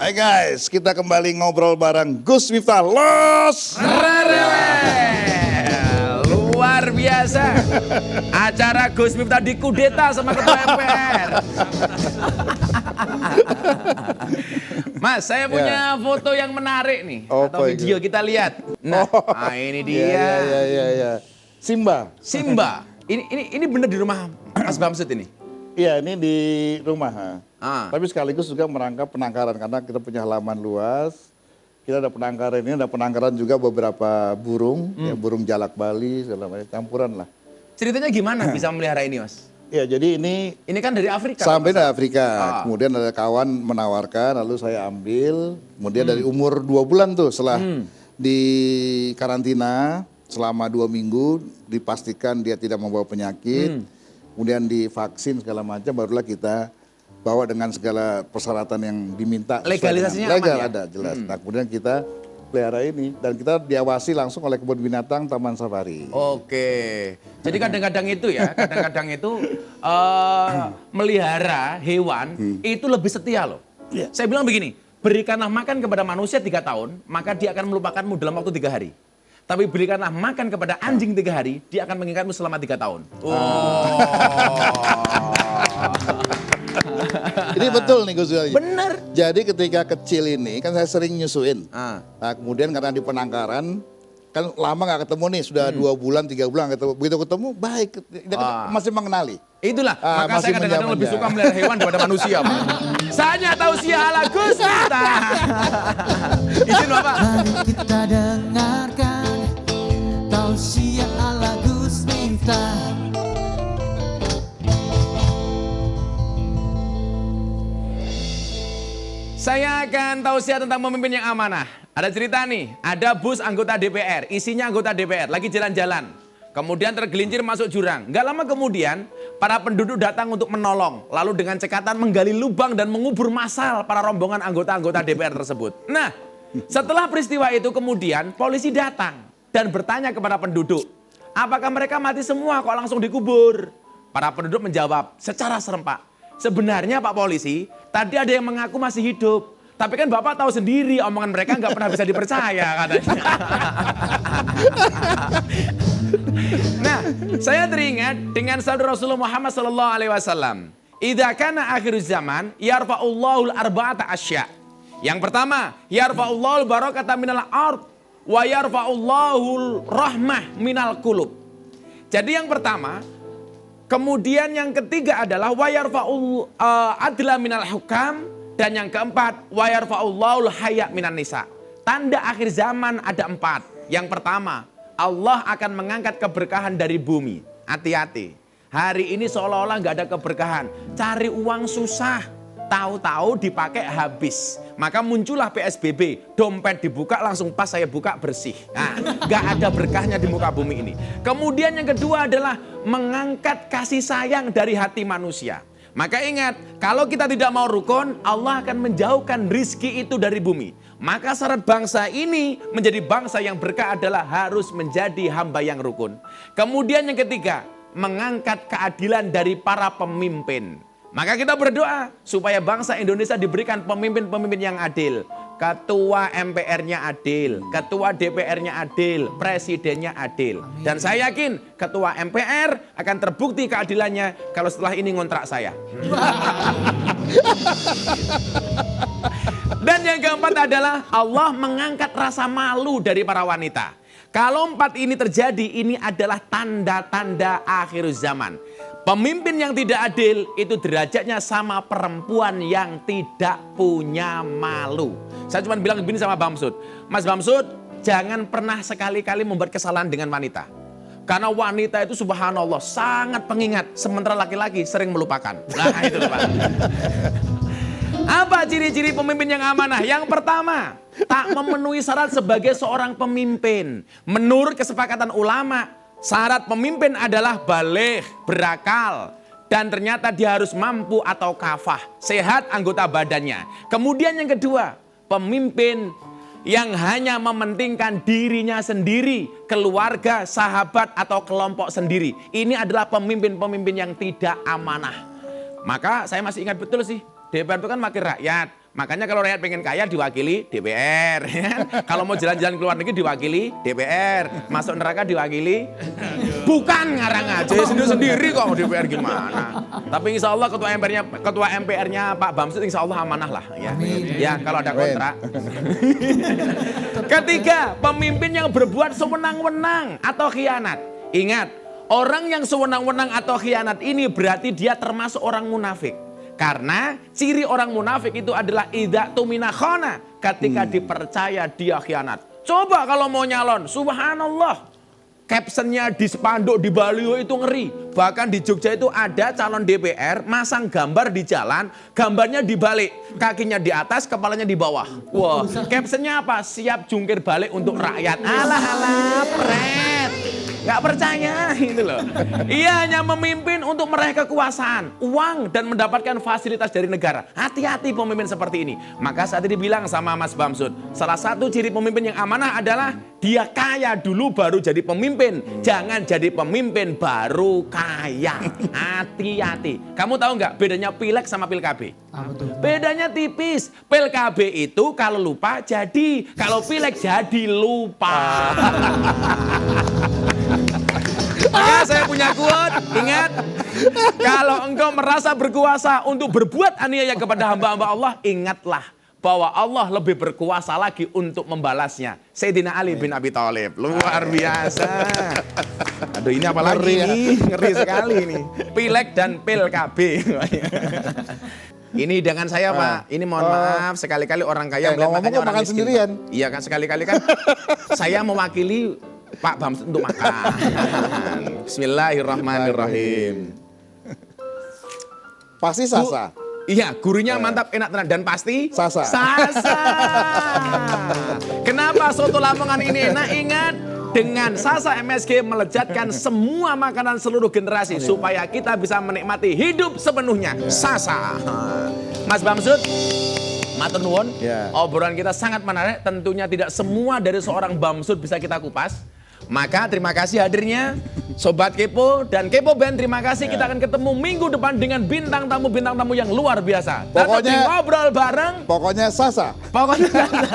Hai guys, kita kembali ngobrol bareng Gus Miftah Los. Luar biasa. Acara Gus Miftah dikudeta sama Ketua MPR. Mas, saya punya foto yang menarik nih. Atau video kita lihat. Nah, ini dia. Iya. Simba. Ini bener di rumah Mas Bamsud ini? Iya, ini di rumah. Tapi sekaligus juga merangkap penangkaran karena kita punya halaman luas. Kita ada penangkaran ini, ada penangkaran juga beberapa burung, ya, burung jalak Bali, segala macam campuran lah. Ceritanya gimana bisa memelihara ini, Mas? Ya, jadi ini kan dari Afrika. Sampai dari Afrika. Kemudian ada kawan menawarkan, lalu saya ambil. Kemudian dari umur 2 bulan tuh setelah di karantina selama 2 minggu dipastikan dia tidak membawa penyakit. Kemudian divaksin segala macam, barulah kita bawa dengan segala persyaratan yang diminta. Legalisasinya legal aman ya? Ada jelas. Nah kemudian kita pelihara ini dan kita diawasi langsung oleh kebun binatang Taman Safari. Oke, jadi kadang-kadang itu ya, melihara hewan itu lebih setia loh. Ya. Saya bilang begini, berikanlah makan kepada manusia 3 tahun, maka dia akan melupakanmu dalam waktu 3 hari. Tapi berikanlah makan kepada anjing 3 hari, dia akan mengingatmu selama 3 tahun. Ini betul nih Gus. Bener. Jadi ketika kecil ini kan saya sering nyusuin. Nah kemudian karena di penangkaran kan lama nggak ketemu nih, sudah 2 bulan 3 bulan ketemu. Begitu ketemu baik, masih mengenali. Itulah, maka saya kadang-kadang lebih suka melihara hewan daripada manusia. Pak. Saya tausiah ala Gus Miftah. Izin Bapak. Mari kita dengarkan tausiah ala Gus Miftah. Saya akan tausiah tentang pemimpin yang amanah. Ada cerita nih, ada bus anggota DPR, isinya anggota DPR, lagi jalan-jalan. Kemudian tergelincir masuk jurang. Gak lama kemudian, para penduduk datang untuk menolong. Lalu dengan cekatan menggali lubang dan mengubur massal para rombongan anggota-anggota DPR tersebut. Nah, setelah peristiwa itu kemudian polisi datang dan bertanya kepada penduduk, apakah mereka mati semua kok langsung dikubur? Para penduduk menjawab secara serempak, sebenarnya Pak Polisi, tadi ada yang mengaku masih hidup. Tapi kan Bapak tahu sendiri omongan mereka nggak pernah bisa dipercaya katanya. Nah, saya teringat dengan sabda Rasulullah Muhammad SAW. Idza kana akhiruz zaman yarfa'ullahul arba'ata asya. Yang pertama, yarfa'ullahul barakata minal ard wa yarfa'ullahul rahmah minal qulub. Jadi yang pertama, kemudian yang ketiga adalah wa yarfa'ul adla minal hukam. Dan yang keempat, wa yarfa'ullahul haya minan nisa. Tanda akhir zaman ada 4. Yang pertama, Allah akan mengangkat keberkahan dari bumi. Hati-hati. Hari ini seolah-olah nggak ada keberkahan. Cari uang susah. Tahu-tahu dipakai habis. Maka muncullah PSBB. Dompet dibuka langsung pas saya buka bersih. Nah, nggak ada berkahnya di muka bumi ini. Kemudian yang kedua adalah mengangkat kasih sayang dari hati manusia. Maka ingat, kalau kita tidak mau rukun, Allah akan menjauhkan rizki itu dari bumi. Maka syarat bangsa ini menjadi bangsa yang berkah adalah harus menjadi hamba yang rukun. Kemudian yang ketiga, mengangkat keadilan dari para pemimpin. Maka kita berdoa supaya bangsa Indonesia diberikan pemimpin-pemimpin yang adil. Ketua MPR-nya adil, ketua DPR-nya adil, presidennya adil. Dan saya yakin ketua MPR akan terbukti keadilannya kalau setelah ini ngontrak saya. Dan yang keempat adalah Allah mengangkat rasa malu dari para wanita. Kalau 4 ini terjadi, ini adalah tanda-tanda akhir zaman. Pemimpin yang tidak adil itu derajatnya sama perempuan yang tidak punya malu. Saya cuma bilang begini sama Bamsud. Mas Bamsud, jangan pernah sekali-kali membuat kesalahan dengan wanita. Karena wanita itu subhanallah sangat pengingat. Sementara laki-laki sering melupakan. Nah itu Pak. Apa ciri-ciri pemimpin yang amanah? Yang pertama, tak memenuhi syarat sebagai seorang pemimpin. Menurut kesepakatan ulama, syarat pemimpin adalah baligh, berakal. Dan ternyata dia harus mampu atau kafah, sehat anggota badannya. Kemudian yang kedua, pemimpin yang hanya mementingkan dirinya sendiri, keluarga, sahabat, atau kelompok sendiri. Ini adalah pemimpin-pemimpin yang tidak amanah. Maka saya masih ingat betul sih, DPR itu kan wakil rakyat. Makanya kalau rakyat pengen kaya diwakili DPR. Ya kan? Kalau mau jalan-jalan ke luar negeri diwakili DPR. Masuk neraka diwakili. Bukan ngarang aja sendiri kok DPR gimana. Tapi insya Allah ketua MPR-nya Pak Bamsud insya Allah amanah lah. Ya, ya kalau ada kontrak. Ketiga, pemimpin yang berbuat sewenang-wenang atau khianat. Ingat, orang yang sewenang-wenang atau khianat ini berarti dia termasuk orang munafik. Karena ciri orang munafik itu adalah idza tumina khana, ketika dipercaya dia khianat. Coba kalau mau nyalon, subhanallah. Captionnya di spanduk di baliho itu ngeri. Bahkan di Jogja itu ada calon DPR masang gambar di jalan, gambarnya dibalik, kakinya di atas, kepalanya di bawah. Wah, captionnya apa? Siap jungkir balik untuk rakyat. Alah, pret. Gak percaya gitu loh. Ia hanya memimpin untuk meraih kekuasaan, uang dan mendapatkan fasilitas dari negara. Hati-hati pemimpin seperti ini. Maka saat ini bilang sama Mas Bamsud, salah satu ciri pemimpin yang amanah adalah dia kaya dulu baru jadi pemimpin. Jangan jadi pemimpin baru kaya. Hati-hati. Kamu tahu nggak bedanya pileg sama pilkab? Bedanya tipis. Pilkab itu kalau lupa jadi, kalau pileg jadi lupa. Maka saya punya quote, ingat, kalau engkau merasa berkuasa untuk berbuat aniaya kepada hamba-hamba Allah, ingatlah bahwa Allah lebih berkuasa lagi untuk membalasnya. Sayyidina Ali bin Abi Thalib, luar biasa. Aduh, ini apa lagi nih? Ngeri sekali ini. Pileg dan pilkab. Ini dengan saya Pak, ini mohon maaf sekali-kali orang kaya melihat makanya orang miskin. Sendirian. Iya kan, sekali-kali kan saya mewakili Pak Bamsud untuk makan. Bismillahirrahmanirrahim. Pasti Sasa. Iya, gurunya mantap, enak tenang dan pasti Sasa. Sasa. Kenapa soto Lamongan ini enak? Ingat, dengan Sasa MSG melejatkan semua makanan seluruh generasi supaya kita bisa menikmati hidup sepenuhnya. Sasa. Mas Bamsud, matur nuwun. Obrolan kita sangat menarik. Tentunya tidak semua dari seorang Bamsud bisa kita kupas. Maka terima kasih hadirnya Sobat Kepo dan Kepo Band. Terima kasih. Kita akan ketemu minggu depan dengan bintang tamu yang luar biasa. Pokoknya ngobrol bareng. Pokoknya Sasa. Pokoknya Sasa.